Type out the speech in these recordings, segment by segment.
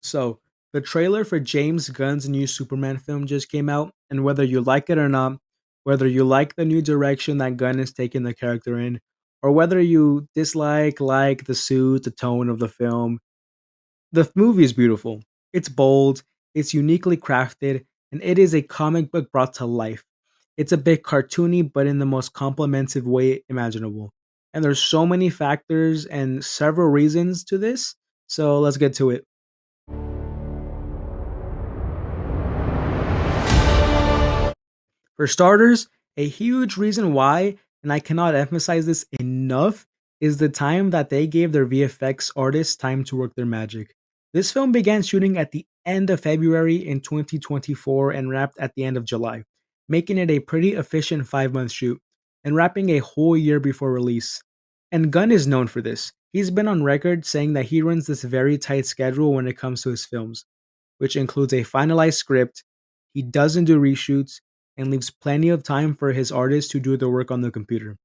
So, the trailer for James Gunn's new Superman film just came out, and whether you like it or not, whether you like the new direction that Gunn is taking the character in, or whether you like the suit, the tone of the film, the movie is beautiful. It's bold, it's uniquely crafted, and it is a comic book brought to life. It's a bit cartoony, but in the most comprehensive way imaginable. And there's so many factors and several reasons to this, so let's get to it. For starters, a huge reason why, and I cannot emphasize this enough, is the time that they gave their VFX artists time to work their magic. This film began shooting at the end of February in 2024 and wrapped at the end of July, making it a pretty efficient 5 month shoot and wrapping a whole year before release. And Gunn is known for this. He's been on record saying that he runs this very tight schedule when it comes to his films, which includes a finalized script. He doesn't do reshoots and leaves plenty of time for his artists to do the work on the computer.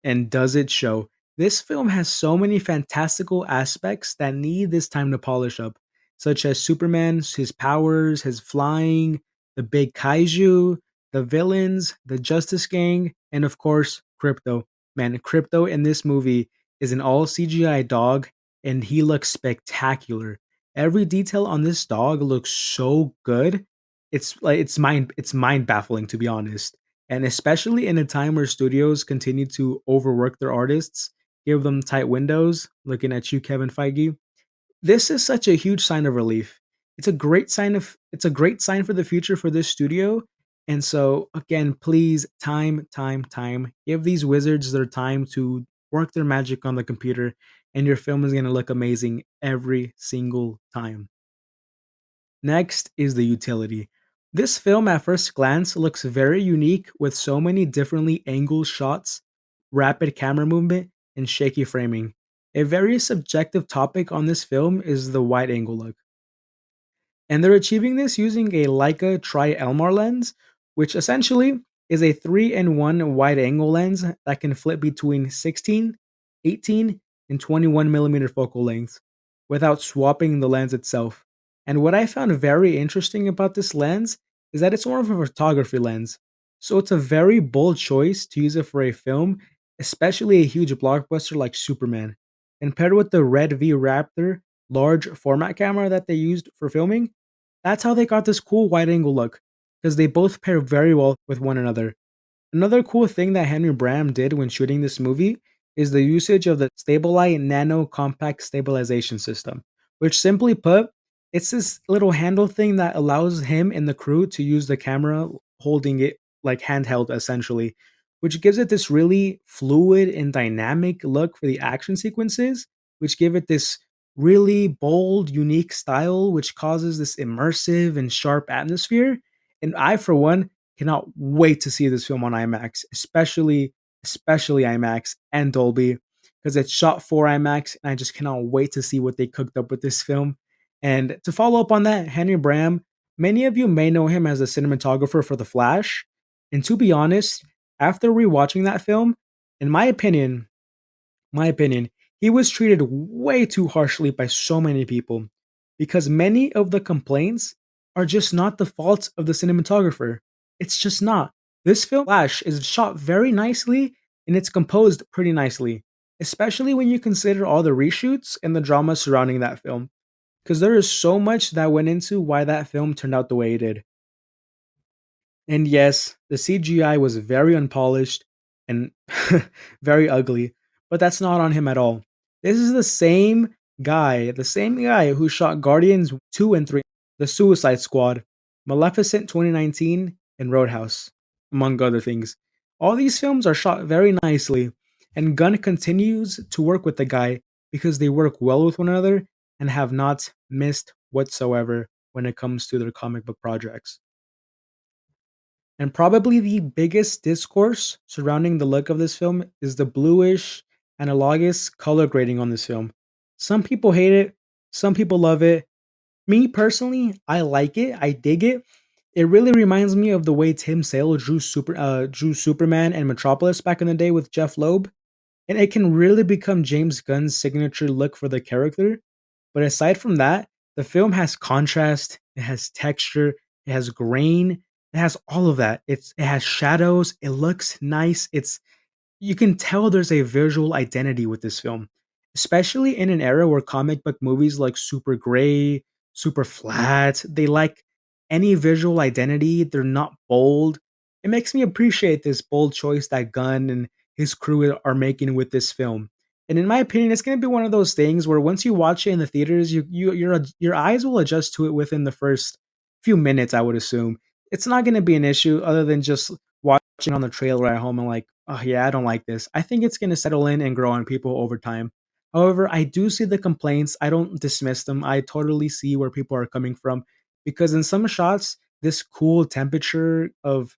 And does it show? This film has so many fantastical aspects that need this time to polish up, such as Superman, his powers, his flying, the big kaiju, the villains, the Justice Gang, and of course, Crypto. Man, Crypto in this movie is an all CGI dog, and he looks spectacular. Every detail on this dog looks so good. It's mind baffling, to be honest, and especially in a time where studios continue to overwork their artists, give them tight windows, looking at you, Kevin Feige. This is such a huge sign of relief. It's a great sign for the future for this studio. And so again, please, time. Give these wizards their time to work their magic on the computer, and your film is gonna look amazing every single time. Next is the utility. This film at first glance looks very unique with so many differently angled shots, rapid camera movement, and shaky framing. A very subjective topic on this film is the wide angle look. And they're achieving this using a Leica Tri-Elmar lens, which essentially is a 3-in-1 wide angle lens that can flip between 16, 18, and 21 millimeter focal lengths without swapping the lens itself. And what I found very interesting about this lens is that it's more of a photography lens. So it's a very bold choice to use it for a film, especially a huge blockbuster like Superman. And paired with the Red V Raptor large format camera that they used for filming, that's how they got this cool wide angle look, because they both pair very well with one another. Another cool thing that Henry Bram did when shooting this movie is the usage of the Stabilite Nano Compact Stabilization System, which simply put, it's this little handle thing that allows him and the crew to use the camera holding it like handheld essentially, which gives it this really fluid and dynamic look for the action sequences, which give it this really bold, unique style, which causes this immersive and sharp atmosphere. And I, for one, cannot wait to see this film on IMAX, especially IMAX and Dolby, because it's shot for IMAX, and I just cannot wait to see what they cooked up with this film. And to follow up on that, Henry Bram, many of you may know him as a cinematographer for The Flash. And to be honest, after rewatching that film, in my opinion, he was treated way too harshly by so many people because many of the complaints are just not the fault of the cinematographer. It's just not. This film, Flash, is shot very nicely and it's composed pretty nicely, especially when you consider all the reshoots and the drama surrounding that film. Because there is so much that went into why that film turned out the way it did. And yes, the CGI was very unpolished and very ugly, but that's not on him at all. This is the same guy who shot Guardians 2 and 3, The Suicide Squad, Maleficent 2019, and Roadhouse, among other things. All these films are shot very nicely, and Gunn continues to work with the guy because they work well with one another and have not missed whatsoever when it comes to their comic book projects. And probably the biggest discourse surrounding the look of this film is the bluish, analogous color grading on this film. Some people hate it, some people love it. Me personally, I like it, I dig it. It really reminds me of the way Tim Sale drew Superman and Metropolis back in the day with Jeff Loeb, and it can really become James Gunn's signature look for the character. But aside from that, The film has contrast, it has texture, it has grain, it has all of that. It has shadows, it looks nice. It's You can tell there's a visual identity with this film, especially in an era where comic book movies like super gray, super flat, they like any visual identity, they're not bold. It makes me appreciate this bold choice that Gunn and his crew are making with this film. And in my opinion, it's going to be one of those things where once you watch it in the theaters, your eyes will adjust to it within the first few minutes, I would assume. It's not going to be an issue other than just watching on the trailer at home and like, oh yeah, I don't like this. I think it's going to settle in and grow on people over time. However, I do see the complaints. I don't dismiss them. I totally see where people are coming from because in some shots, this cool temperature of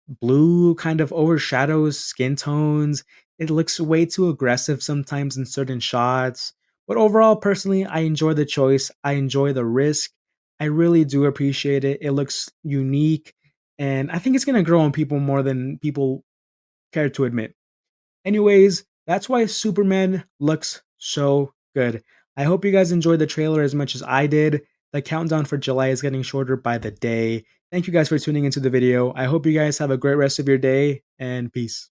blue kind of overshadows skin tones. It looks way too aggressive sometimes in certain shots. But overall, personally, I enjoy the choice. I enjoy the risk. I really do appreciate it. It looks unique. And I think it's going to grow on people more than people care to admit. Anyways, that's why Superman looks so good. I hope you guys enjoyed the trailer as much as I did. The countdown for July is getting shorter by the day. Thank you guys for tuning into the video. I hope you guys have a great rest of your day and peace.